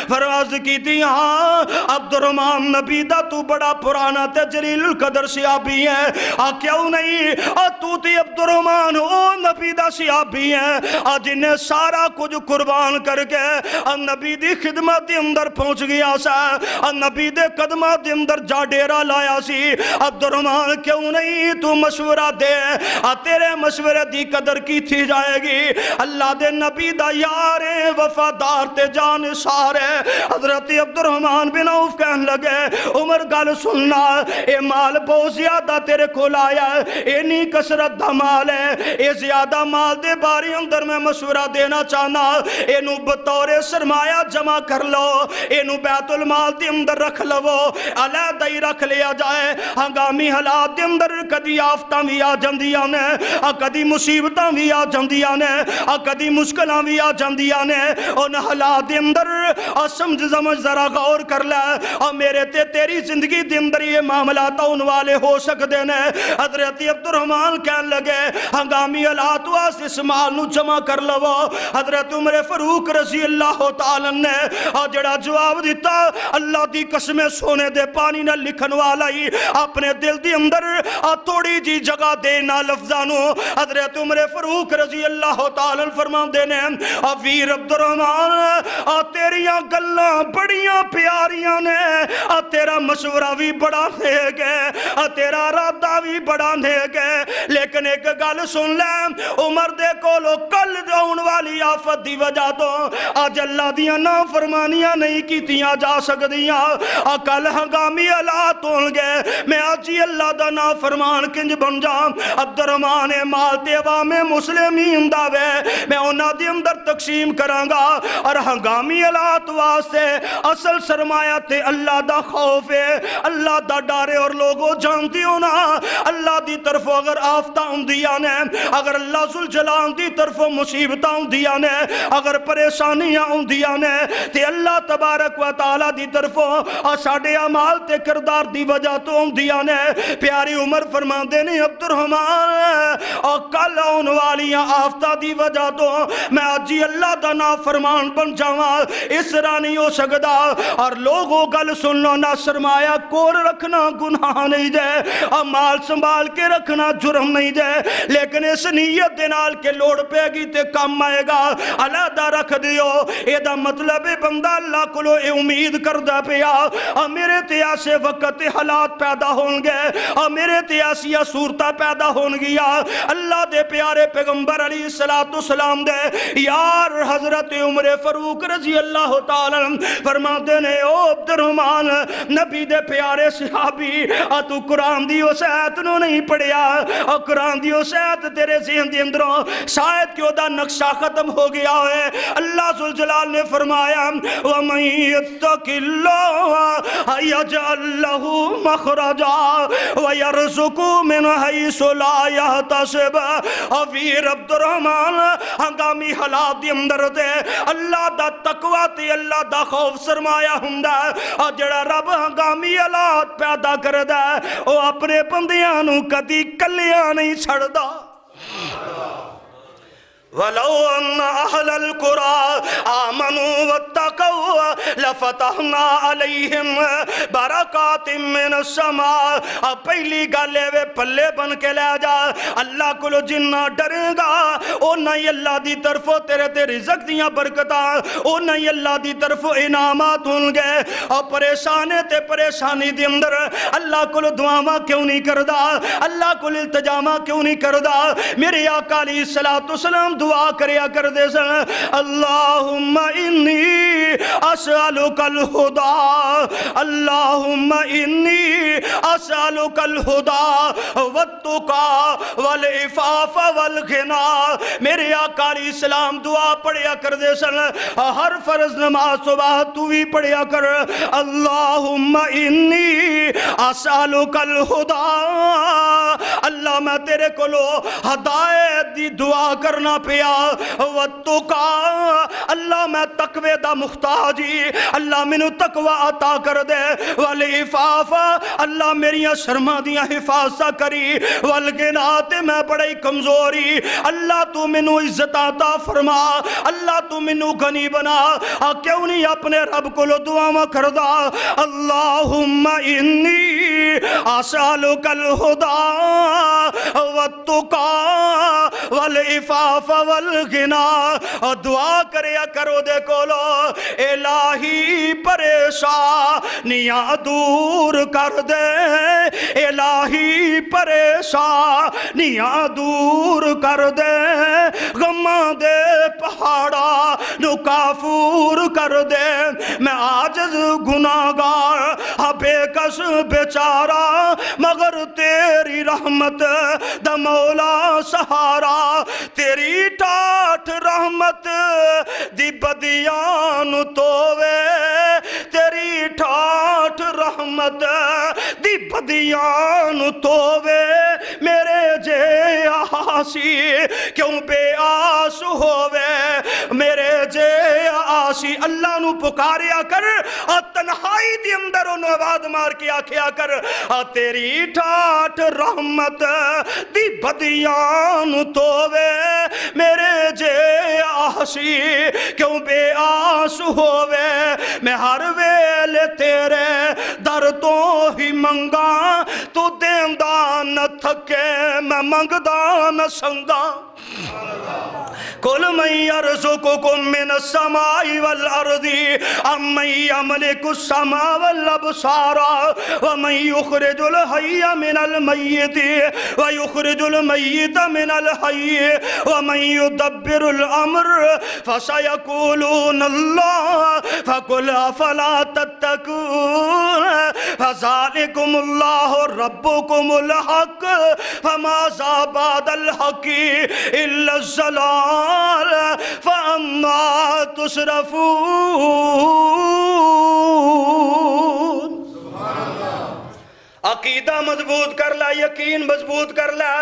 فرواز کی تھی ہاں عبد الرحمن نبی دا تو بڑا پرانا تے جلیل القدر صحابی ہے کیوں نہیں تو تی عبد الرحمن او نبی دا صحابی ہے جنہیں سارا کچھ قربان کر کے نبی دی خدمت دی اندر پہنچ گیا سا نبی دے قدمات دی اندر جا ڈیرا لایا سی عبد الرحمن کیوں نہیں تو مشورہ دے تیرے مشورے دی قدر کی تھی جائے گی اللہ دے نبی دا یار وفادار تے جان سارے حضرت عبد الرحمن بن عوف کہن لگے عمر گل سننا اے مال بہت زیادہ تیرے کو لایا اے نہیں کسرت دا مال ہے اے زیادہ مال دے باری اندر میں مشورہ دینا چاہنا اے نو بطور سرمایہ جمع کر لو اے نو بیت المال دے اندر رکھ لو علیحدہ ہی رکھ لیا جائے ہنگامی حالات دے اندر کدی آفتاں بھی آ جاندیاں نے کدی مصیبتاں بھی آ جاندیاں نے کدی مشکلاں بھی آ جاندیاں نے ان حالات دے اندر سمجھ سمجھ ذرا غور کر لے میرے تے تیری زندگی دے اندر یہ معاملات ان والے ہو سکتے نے حضرت عبد الرحمن کہن لگے ہنگامی حالات واسطے اس مال نو جمع کر لو حضرت عمر فاروق رضی اللہ تعالی نے جڑا جواب دیتا اللہ دی قسم سونے دے پانی نہ لکھن والا ہی اپنے دل دی اندر تھوڑی جی جگہ دینا لفظانو حضرت عمر فاروق رضی اللہ تعالی فرما دینے ویر عبد الرحمن تیریاں گلاں بڑیاں پیاریاں نے تیرا مشورہ بھی بڑا دے گے تیرا ارادہ بھی بڑا دے گے لیکن ایک گل سن لے عمر دے کولو کل جاؤن والی آفت دی وجہ تو آج اللہ دیاں نافرمانیاں نہیں کیتیاں جا سکدیاں کل ہنگامی حالات ہون گے میں آج ہی اللہ دا نافرمان کنج بن جام عبد الرحمن مال تے عوام مسلمین داوے میں انہاں دی اندر تقسیم کرانگا اور ہنگامی حالات واسطے اصل سرمایہ تے اللہ دا خوف ہے اللہ دا ڈارے اور لوگوں جانتی ہونا اللہ دی طرف اگر آفتہ اندیاں نے اگر اللہ ذوالجلال دی طرف مصیبتہ اندیاں نے اگر پریشانیاں اندیاں نے تے اللہ تبارک و تعالی دی طرف ساڑے عمال تے کردار دی وجہ تو اندیاں نے پیاری عمر فرما دینے عبد الرحمن اور کل آن والیاں آفتہ دی وجہ تو میں آجی اللہ دا نافرمان بن جاواں اس طرح نہیں ہو سکتا اور لوگوں گل سن لو نہ سرمایہ کور رکھنا گناہ نہیں جائے مال سنبھال کے رکھنا جرم نہیں جائے لیکن اس نیت دنال کے لوڑ پہ گی تے کم آئے گا علیحدہ رکھ دیو اے دا مطلب بندہ اللہ کو لو امید کردہ پیا میرے تیاسے وقت حالات پیدا ہوں گے میرے تیاسی صورتہ پیدا ہوں گیا اللہ دے پیارے پیغمبر علیہ السلام دے یار حضرت عمر فاروق رضی اللہ تعالی فرماتے نے او عبد الرحمن نبی دے پیارے صحابی تو قرآن دی وسعت نو نہیں پڑھیا اور قرآن دی وسعت تیرے ذہن دی اندروں شاید کہ دا نقشہ ختم ہو گیا ہے اللہ ذوالجلال نے فرمایا وَمَن يَتَّقِ اللَّهَ يَجْعَل لَّهُ مَخْرَجًا وَيَرْزُقْهُ مِنْ حَيْثُ لَا يَحْتَسِبُ ویر عبد الرحمن ہنگامی حالات دی اندر دے اللہ دا تقوی تے اللہ دا خوف سرمایہ ہوندا اور جڑا رب ہنگامی حالات پیدا کردا او اپنے بندیاں نو کدی کلیاں نہیں چھڑدا وَلَوْ أَنَّ أَهْلَ الْقُرَىٰ آمَنُوا وَاتَّقَوْا لَفَتَحْنَا عَلَيْهِمْ بَرَكَاتٍ مِّنَ السَّمَاءِ پہلی گالے وے پلے بن کے لے جا اللہ کو لو جنہ ڈرے گا او نہیں اللہ دی طرف تیرے تے رزق دیاں برکتاں او نہیں اللہ دی طرف انعامات ہوں گے اور پریشانے تے پریشانی دی اندر اللہ کو لو دعاواں کیوں نہیں کردہ اللہ کو لو التجامہ کیوں نہیں کردہ میرے آقا علیہ السلام دعا کریا کر دے سن اللہم انی اسألک الہدا اللہم انی اسألک الہدا والتقا والعفاف والغنا میرے آقا علیہ السلام دعا پڑھیا کر دے سن ہر فرض نماز صبح تو بھی پڑھیا کر اللہم انی اسالک الہدی اللہ میں تیرے کو لو ہدایت دی دعا کرنا پیا وتقا اللہ میں تقوی دا محتاجی اللہ مینوں تقوی عطا کر دے والعفاف اللہ میریاں شرماں دیاں حفاظت کری والغنا تے میں بڑی کمزوری اللہ تو مینوں عزت عطا فرما اللہ تو مینوں غنی بنا کیوں نہیں اپنے رب کو دعاواں کردا اللہم انی اسالک الہدی والتقا والعفاف والغنا دعا کریا کرو دے کولو الہی پریشانیاں دور کر دے الہی پریشانیاں دور کر دے غماں دے پہاڑا نو کافور کر دے میں عاجز گناہگار بے کس بیچارہ مگر تیری رحمت دا مولا سہارا تیری ٹاٹ رحمت دی بدیان تووے تیری ٹاٹ رحمت دی بدیان تووے میرے جے آسی کیوں بے آس ہووے میرے جے آسی اللہ نو پکاریا کر تنہائی دی اندر انہوں آواز مار کے آکھیا کر تیری ٹاٹ رحمت دی بدیان تووے میرے جے آسی کیوں بے آس ہووے میں ہر ویل تیرے در تو ہی منگا تو دیندہ نہ تھکے میں منگدہ نہ سنگا قل من يرزقكم من السماء والأرض أمن يملك السماء والأبصار ومن يخرج الحي من الميت ويخرج الميت من الحي ومن يدبر الأمر فسيقولون الله فقل أفلا تتقون فذلكم الله ربكم الحق فماذا بعد الحق إلا الضلال فأما تصرفون عقیدہ مضبوط کر لا یقین مضبوط کر لا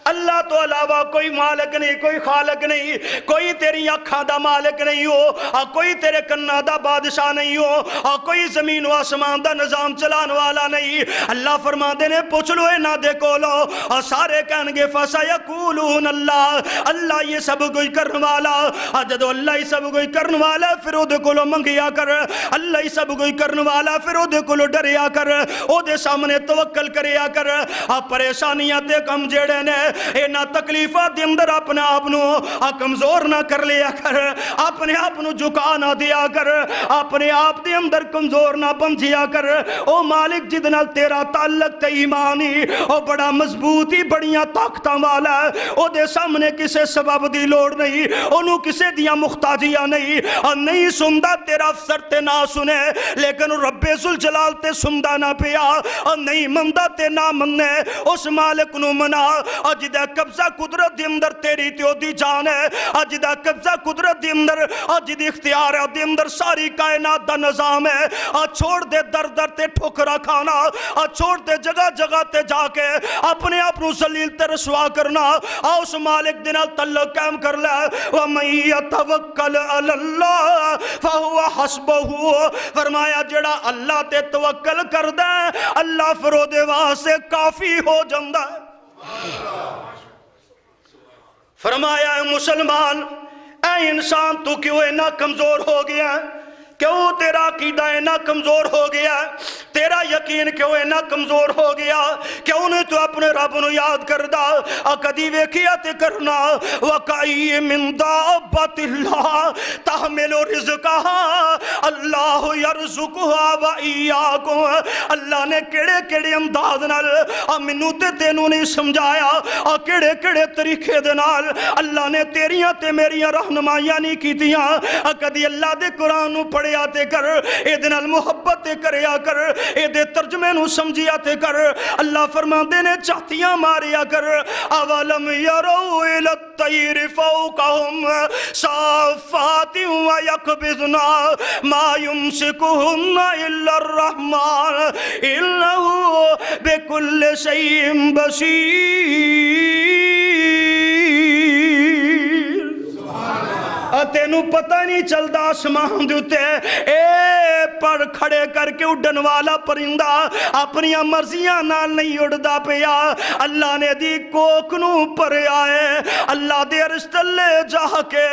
اللہ تو علاوہ کوئی مالک نہیں کوئی خالق نہیں کوئی تیری آنکھاں دا مالک نہیں ہو کوئی تیرے کنہ دا بادشاہ نہیں ہو کوئی زمین و آسمان دا نظام چلان والا نہیں اللہ فرما دینے پوچھ لو نہ دے کولو سارے کہنگے فَسَيَقُولُونَ اللہ اللہ یہ سب کوئی کرن والا جدو اللہ یہ سب کوئی کرن والا پھر او دے کولو منگیا کر اللہ یہ سب کوئی کرن والا پھر او دے کولو ڈریا کر او دے سامنے توکل کریا کر پریشانیاں تے کم جیڑے نے اے نہ تکلیفات دے اندر اپنے آپنو کمزور نہ کر لیا کر اپنے آپنو جھکا نہ دیا کر اپنے آپ دے اندر کمزور نہ بن جیا کر او مالک جدنا تیرا تعلق تے ایمانی او بڑا مضبوطی بڑیاں طاقتاں والا او دے سامنے کسے سبب دی لوڑ نہیں انہوں کسے دیا مختاجیاں نہیں سندہ تیرا افسر تے نہ سنے لیکن رب ذوالجلال تے سندہ نہ پیا نہیں مندہ تے نہ مننے اس مالک نو منا جدہ قبضہ قدرت دی اندر تیری تیو دی جان ہے جدہ قبضہ قدرت دی اندر جدہ اختیار ہے دی اندر ساری کائنات دا نظام ہے چھوڑ دے در در تے ٹھکرا کھانا چھوڑ دے جگہ جگہ تے جا کے اپنے اپنو ذلیل تے رسوا کرنا اس مالک دینا تعلق قائم کر لے وَمَن يَتَوَكَّلْ عَلَى اللَّهِ فَهُوَ حَسْبُهُ فرمایا جڑا اللہ تے توکل کر دے اللہ فرو دے واسے کافی ہو جندہ ہے فرمایا اے مسلمان اے انسان تو کیوں اتنا کمزور ہو گیا کیوں تیرا عقیدہ اتنا کمزور ہو گیا تیرا یقین کیوں اتنا کمزور ہو گیا کیوں نہیں تو اپنے رب نو یاد کردا کدی ویکھیا تے کرنا وَقَئِي مِن دَابَّةِ اللَّهِ تَحْمِلُ رِزْقَهَا اللہ يَرْزُقُهَا وَإِيَّاكُمْ اللہ نے کیڑے کیڑے انداز نال منو تے تینوں نہیں سمجھایا کیڑے کیڑے طریقے دے نال اللہ نے تیریاں تے میریاں رہنمائیاں نہیں کیتیاں کدی اللہ دے قرآن نو پڑھیا تے کر اے دے نال محبت تے کریا کر اے دے ترجمے نو سمجھیا تے کر اللہ فرماندے نے چاہتیاں ماریا کر اولم یرو الی الطیر فوقہم صافات ویقبضن ما یمسکہن الا الرحمن انہو بکل شیء بصیر تینوں پتہ نہیں چلدا آسمان دے اُتے اے پر کھڑے کر کے اڈن والا پرندہ اپنی مرضیاں نال نہیں اڑدا پیا اللہ نے دی کوک نو پر آئے اللہ دے عرش تلے جا کے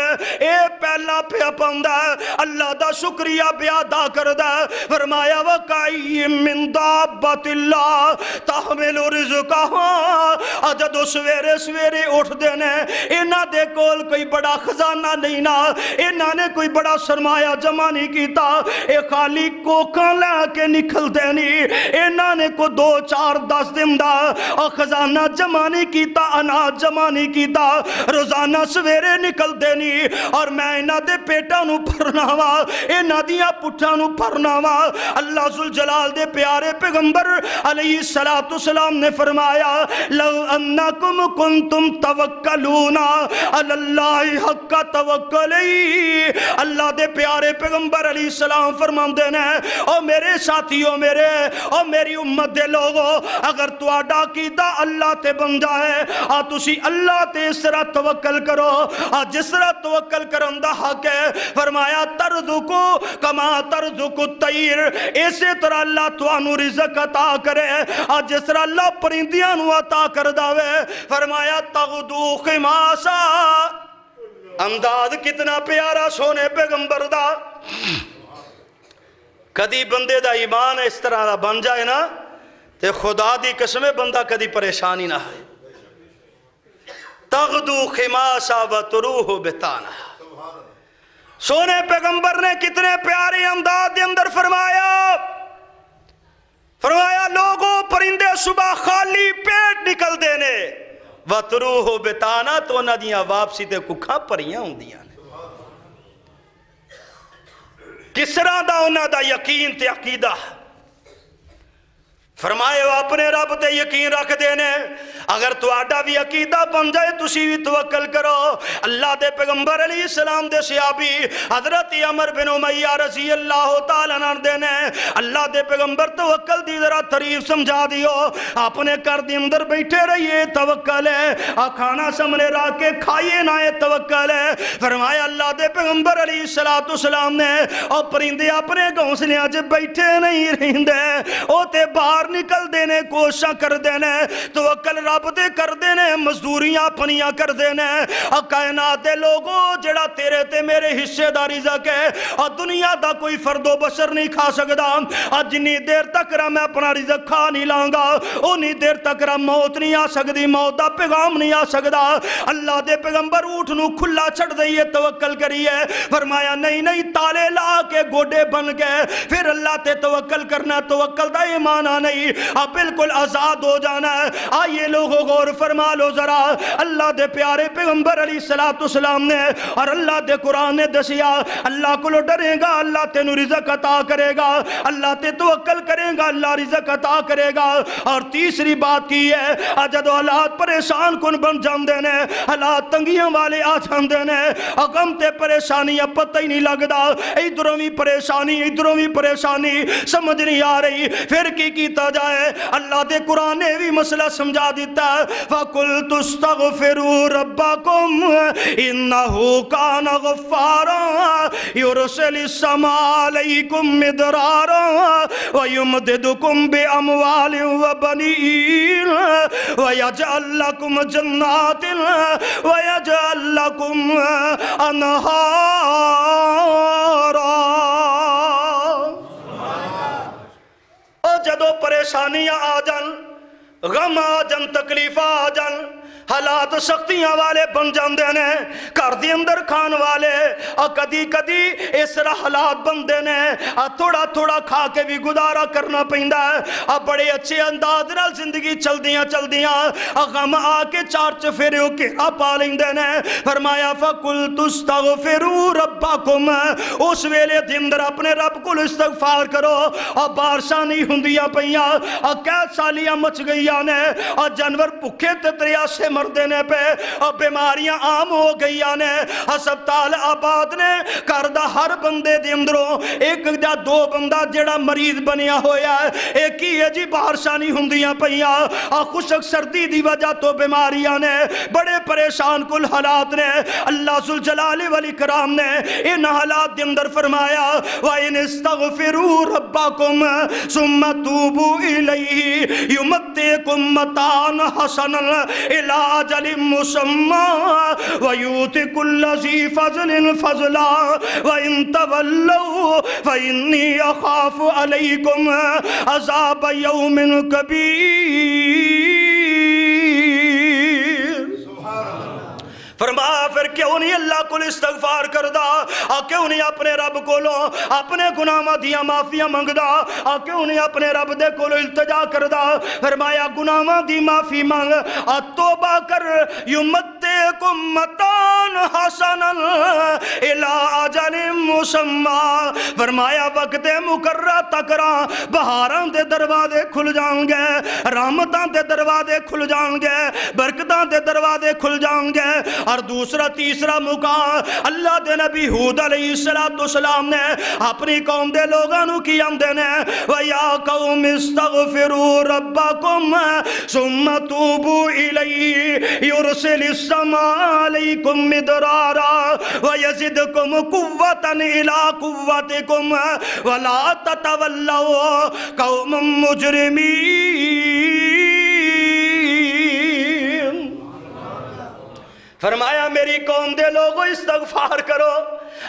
اے پہلا پیا پوندا اللہ دا شکریہ پیا ادا کردا فرمایا وَقَيِّم مِّن دَابَّةٍ لَّا تَحْمِلُ رِزْقَهَا جدو سویرے سویرے اٹھ دینے انہاں دے کول کوئی بڑا خزانہ نہیں نا انہاں نے کوئی بڑا سرمایہ جمع نہیں کیتا اے خالی کوکاں لے کے نکل دینی انہاں نے کو 2 4 10 دن دا اور خزانہ جمع نہیں کیتا اناج جمع نہیں کیتا روزانہ سویرے نکل دینی اور میں انہاں دے پیٹاں نو بھرنا وا انہاں دیاں پٹھاں نو بھرنا وا اللہ ذوالجلال دے پیارے پیغمبر علیہ السلام نے فرمایا لو انکم کنتم توکلون علی اللہ حق توکلی اللہ دے پیارے پیغمبر علیہ السلام فرماندے نے او میرے ساتھیوں میری امت دے لوگوں اگر تواڈا عقیدہ اللہ تے بن جائے تسی اللہ تے اس طرح توکل کرو جس طرح توکل کرن دا حق ہے فرمایا ترزقو کما ترزق الطیر اسی طرح اللہ توانو رزق عطا کرے جس طرح اللہ پرندیاں نو عطا کر داوے فرمایا تغدو خماسا انداز کتنا پیارا سونے پیغمبر دا کدی بندے دا ایمان اس طرح دا بن جائے نا تے خدا دی قسم بندہ کدی پریشانی نہ ہے تغدو خماسا و تروح بتانا سونے پیغمبر نے کتنے پیارے انداز دے اندر فرمایا لوگوں پرندے صبح خالی پیٹ نکل دینے وَتْرُوحُ بِتَانَا تو نہ دیاں واپسی تے ککھاں پریاں ہوں دیاں کس طرح دا انہاں دا یقین تے عقیدہ فرمائے وہ اپنے رب تے یقین رکھ دینے اگر تو آڈا بھی عقیدہ بن جائے تسی بھی توکل کرو اللہ دے پیغمبر علیہ السلام دے صحابی حضرت عمر بن امیہ رضی اللہ تعالیٰ نہ دینے اللہ دے پیغمبر توکل دی ذرا تعریف سمجھا دیو اپنے کر دی اندر بیٹھے رہیے توکل ہے کھانا سامنے رکھ کے کھائیے نہ توکل ہے فرمایا اللہ دے پیغمبر علیہ السلام نے اور پرندے اپنے گھونسلے اج بیٹھے نہیں رہندے او تے باہر نکل دینے کوشاں کر دینے توکل رب دے کر دینے مزدوریاں اپنیاں کر دینے اور کائنات دے لوگوں جڑا تیرے تے میرے حصے دا رزق ہے اور دنیا دا کوئی فرد و بشر نہیں کھا سکدا اور جنی دیر تک رہا میں اپنا رزق کھا نہیں لانگا انہی دیر تک رہا موت نہیں آ سکدی موت دا پیغام نہیں آ سکدا اللہ دے پیغمبر اٹھ نو کھلا چھڑ دئیے توکل کریے فرمایا نہیں تالے لا کے گوڑے بن گئے پھر اللہ تے توکل کرنا توکل دا ایمان نہیں اب بالکل آزاد ہو جانا ہے آئیے لوگوں غور فرما لو ذرا اللہ دے پیارے پیغمبر علیہ السلام نے اور اللہ دے قرآن نے دسیا اللہ کو لو ڈرے گا اللہ تینو رزق عطا کرے گا اللہ تے توکل کرے گا اللہ رزق عطا کرے گا اور تیسری بات کی ہے جدو حالات پریشان کن بن جاندے نے حالات تنگیاں والے آ جاندے نے غم تے پریشانی اب پتہ ہی نہیں لگدا ادھروں بھی پریشانی سمجھ نہیں آ رہی پھر کی کیتا جائے اللہ دے قرآن نے بھی مسئلہ سمجھا دیتا فَقُلْتُ اسْتَغْفِرُوا رَبَّكُمْ إِنَّهُ كَانَ غَفَّارًا يُرْسِلِ السَّمَاءَ عَلَيْكُمْ مِدْرَارًا وَيُمْدِدُكُمْ بِأَمْوَالٍ وَبَنِينَ وَيَجْعَلْ لَكُمْ جَنَّاتٍ وَيَجْعَلْ لَكُمْ أَنْهَارًا جدو پریشانیاں آ جان غم آ جان تکلیف آ جان حالات سختیاں والے بن جاندے نے، گھر دے اندر کھان والے اور کدی کدی اس طرح حالات بندے نے تھوڑا تھوڑا کھا کے بھی گزارا کرنا پیندا ہے، بڑے اچھے انداز نال زندگی چلدیاں چلدیاں غم آ کے چار چفیرے گھیرا پا لیندے نے۔ فرمایا فَقُلْتُ اسْتَغْفِرُوا رَبَّكُمْ، اس ویلے دے اندر اپنے رب کو استغفار کرو، اور بارشاں نہیں ہوندیاں پیاں، اور قید سالیاں مچ گئیاں نے، اور جانور بھکھے تے دریا سے مردے نے پہ، اور بیماریاں عام ہو گئیاں نے، ہسپتال آباد نے، کردہ ہر بندے دے اندروں ایک یا دو بندہ جڑا مریض بنیا ہویا ہے، ایک ہی ہے جی بارشاں نہیں ہوندیاں پیاں، اور خشک سردی دی وجہ تو بیماریاں نے، بڑے پریشان کل حالات نے۔ اللہ ذوالجلال والاکرام نے ان حالات دے اندر فرمایا وَإِنِ اسْتَغْفِرُوا رَبَّكُمْ ثُمَّ تُوبُوا إِلَيْهِ يُمَتِّعْكُمْ مَتَاعًا حَسَنًا إِلَىٰ أَجَلٍ مُّسَمًّى وَيُؤْتِ كُلَّ ذِي فَضْلٍ فَضْلَهُ وَإِن تَوَلَّوْا فَإِنِّي أَخَافُ عَلَيْكُمْ عَذَابَ يَوْمٍ كَبِيرٍ۔ فرمایا پھر کیوں نہیں اللہ کو استغفار کردہ، کیوں نہیں اپنے رب کو لو اپنے گناہاں دیا معافیاں منگدہ، کیوں نہیں اپنے رب دے کو التجا کردہ۔ فرمایا گناہاں دی معافی مانگ، توبہ کر، یمتعکم متاعًا حسنا الی اجل مسمی، فرمایا وقت مقررہ تک بہاراں دے دروازے کھل جائیں گے، رحمتاں دے دروازے کھل جائیں گے، برکتاں دے دروازے کھل جائیں گے۔ اور دوسرا تیسرا مقام اللہ دے نبی ہود علیہ السلام نے اپنی قوم دے لوگانو کی آمدے نے وَيَا قَوْمِ اسْتَغْفِرُوا رَبَّكُمْ ثُمَّ تُوبُوا إِلَيْهِ يُرْسِلِ السَّمَاءَ عَلَيْكُمْ مِدْرَارًا وَيَزِدْكُمْ قُوَّةً إِلَىٰ قُوَّتِكُمْ وَلَا تَتَوَلَّوْا قَوْمًا مُجْرِمِينَ۔ فرمایا میری قوم دے لوگو استغفار کرو،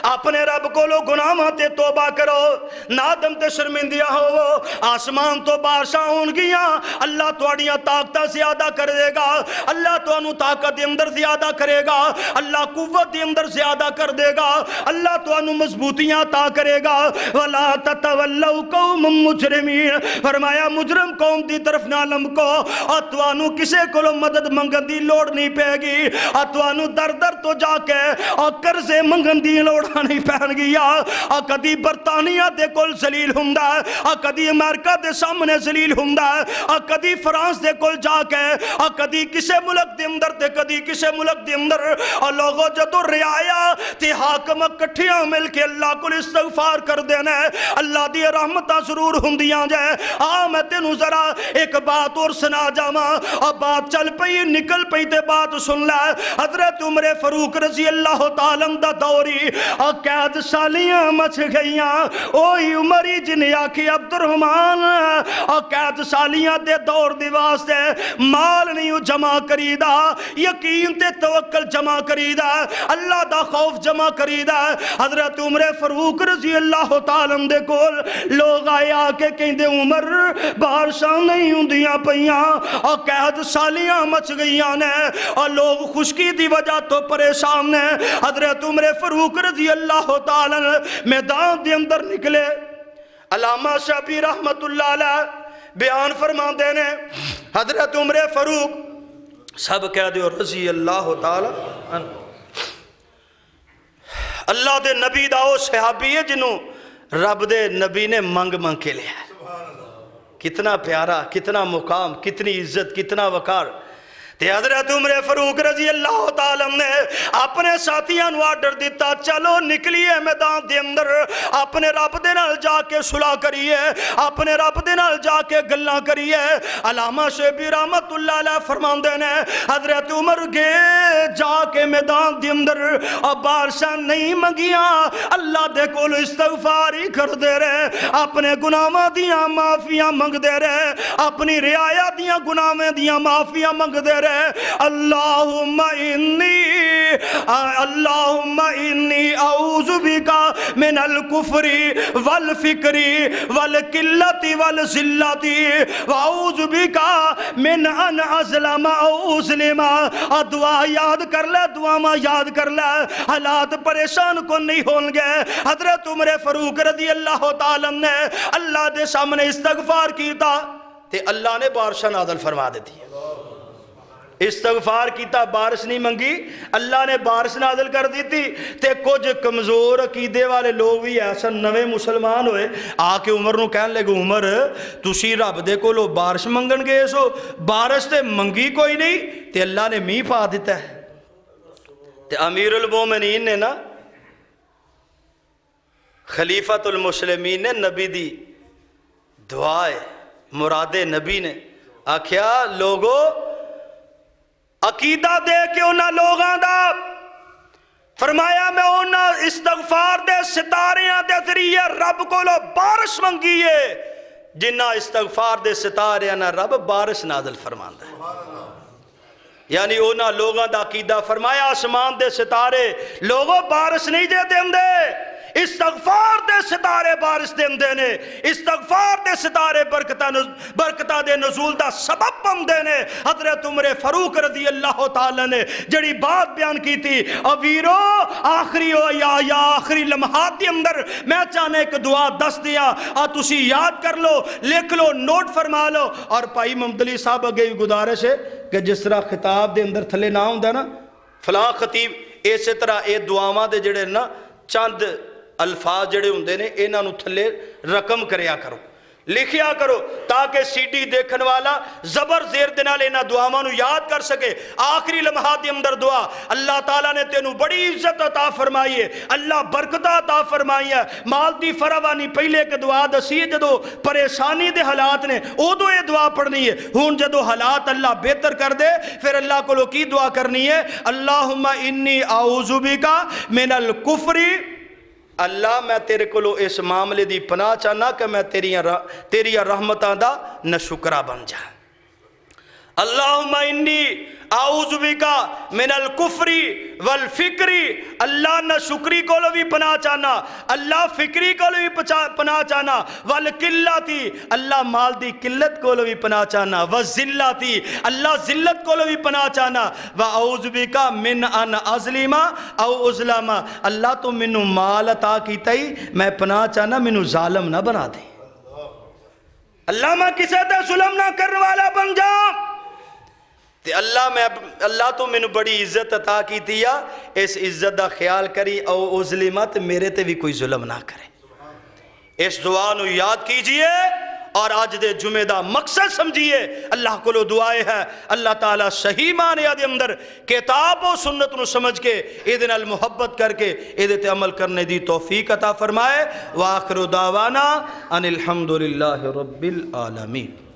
اپنے رب کو لو گناہاں تے توبہ کرو، نادم تے شرمندیاں ہو، آسمان تو بارشاں ہون گیاں، اللہ توڑیاں طاقتہ زیادہ کر دے گا، اللہ تو انو طاقت دے اندر زیادہ کرے گا، اللہ قوت دے اندر زیادہ کر دے گا، اللہ تو انو مضبوطیاں عطا کرے گا۔ وَلَا تَتَوَلَّوْا قَوْمًا مُجْرِمِينَ، فرمایا مجرم قوم دی طرف نہ لمکو، اور تو انو کسے کو مدد منگن دی لوڑ نہیں پے گی، اور تو انو در در تو جا کے اور قرضے منگن دی لوڑا نہیں پہن گیا، اور کدی برطانیہ دے کول ذلیل ہوندا ہے، اور کدی امریکہ دے سامنے ذلیل ہوندا ہے، اور کدی فرانس دے کول جا کے، اور کدی کسے ملک دے اندر تے کدی کسے ملک دے اندر، اور لوگوں جدو رعایا تے حاکم کٹھیاں مل کے اللہ کو استغفار کر دینے، اللہ دی رحمتہ ضرور ہوندیاں جائے۔ میں تینوں ذرا ایک بات اور سنا جاواں، اور بات چل پئی نکل پئی تے بات سن لے۔ حضرت عمر فاروق رضی اللہ تعالیٰ دا دوری، اور قید سالیاں مچ گئیاں، اوہی عمری جنہیں آکھی عبد الرحمن، اور قید سالیاں دے دور دی واسطے مال نہیں جمع کریدہ، یقین تے توکل جمع کریدہ، اللہ دا خوف جمع کریدہ۔ حضرت عمر فاروق رضی اللہ تعالیٰ دے کول لوگ آئے آکے کہیں دے عمر بارشاں نہیں ہوندیاں پیاں، اور قید سالیاں مچ گئیاں نے، اور لوگ خشکی دی وجہ تو پریشان نے۔ حضرت عمر فاروق رضی اللہ تعالیٰ میدان دے اندر نکلے، علامہ شبیر رحمت اللہ علیہ بیان فرما دینے، حضرت عمر فاروق سب کہہ دیو رضی اللہ تعالیٰ اللہ دے نبی دا او صحابی ہے جنہوں رب دے نبی نے منگ منگ کے لیا ہے۔ کتنا پیارا، کتنا مقام، کتنی عزت، کتنا وقار۔ تے حضرت عمر فاروق رضی اللہ تعالیٰ نے اپنے ساتھیاں نو آرڈر دیتا، چلو نکلیے میدان دے اندر، اپنے رب دے نال جا کے صلح کریے، اپنے رب دے نال جا کے گلاں کریے۔ علامہ شبیر رحمت اللہ علیہ فرمان دینے حضرت عمر گئے جا کے میدان دے اندر، اور بارشاں نہیں منگیاں، اللہ دے کول استغفاری کر دے رہے، اپنے گناہاں دیاں معافیاں منگ دے رہے، اپنی رعایا دیاں گناہاں دیاں معافیاں منگ دے رہے، بولے اللہم انی اعوذ بکا من الکفر والفکر والقلت والذلت واعوذ بکا من ان اظلم او اظلم. دعا یاد کر لے, دعا یاد کر لے, حالات پریشان کو نہیں ہون گے. حضرت عمر فاروق رضی اللہ تعالیٰ نے اللہ دے سامنے استغفار کیتا تے اللہ نے بارش نازل فرما دیتی. استغفار کیتا, بارش نہیں منگی, اللہ نے بارش نازل کر دیتی. تے کچھ کمزور عقیدے والے لوگ بھی ایسا نوے مسلمان ہوئے آ کے عمر نو کہن لگے عمر تسی رب دے کولو بارش منگن گئے سو, بارش تے منگی کوئی نہیں تے اللہ نے میہ پا دیتا ہے. تے امیر المومنین نے نا, خلیفۃ المسلمین نے نبی دی دعائے مراد نبی نے آکھیا لوگو عقیدہ دے کے انہاں لوگاں دا, فرمایا میں انہاں استغفار دے ستاریاں دے ذریعے رب کو لو بارش منگیے جنہ استغفار دے ستاریاں نہ رب بارش نازل فرماندا ہے. یعنی انہاں لوگاں دا عقیدہ, فرمایا آسمان دے ستارے لوگوں بارش نہیں دے دیندے, استغفار دے ستارے بارش دیندے نے, استغفار دے ستارے برکتہ دے نزول دا سبب بندے نے. حضرت عمر فاروق رضی اللہ تعالیٰ نے جڑی بات بیان کی تھی, اویرو آخری آخری لمحات دی اندر میں چاہنے ایک دعا دس دیا تسی یاد کر لو, لکھ لو, نوٹ فرما لو. اور بھائی محمد علی صاحب اگے گزارش ہے کہ جس طرح خطاب دے اندر تھلے نہ ہوندا نا فلاں خطیب, اسی طرح اے دعاواں دے جڑے نا چند الفاظ جڑے ہوندے نے انہاں نو تھلے رقم کریا کرو, لکھیا کرو, تاکہ سی ڈی دیکھن والا زبر زیر دے نال انہاں دعاواں نو یاد کر سکے. آخری لمحات دے اندر دعا, اللہ تعالیٰ نے تینوں بڑی عزت عطا فرمائی ہے, اللہ برکتہ عطا فرمائی ہے, مال دی فراوانی. پہلے ایک دعا دسی ہے جدو پریشانی دے حالات نے ادو یہ دعا پڑھنی ہے. ہن جدو حالات اللہ بہتر کر دے پھر اللہ کو کی دعا کرنی ہے, اللہم انی اعوذ بکا من الکفر, اللہ میں تیرے کولو اس معاملے دی پناہ چاہنا کہ میں تیری رحمتاں دا نشکرہ بن جا. اللہم انی اعوذ بکا من الکفر والفکر, اللہ نہ شکری کولو بھی پناہ چاہنا, اللہ فکری کولو بھی پناہ چاہنا, والقلتی اللہ مال دی قلت کولو بھی پناہ چاہنا, والذلتی اللہ ذلت کولو بھی پناہ چاہنا, واعوذ بکا من ان اظلم او اظلم, اللہ تو منو مال عطا کیتا ہی میں پناہ چاہنا منو ظالم نہ بنا دے, اللہ میں کسے تے ظلم نہ کرنے والا بن جاؤں. اللہ تو میں نے بڑی عزت عطا کی تیا, اس عزت دا خیال کری او ظلمت میرے تے بھی کوئی ظلم نہ کرے. اس دعا نو یاد کیجئے اور آج دے جمعہ دا مقصد سمجھئے. اللہ کو لو دعائے ہے اللہ تعالیٰ صحیح معنی دے اندر کتاب و سنت نو سمجھ کے ایدن المحبت کر کے ایدن تے عمل کرنے دی توفیق عطا فرمائے. وآخر دعوانا ان الحمدللہ رب العالمین.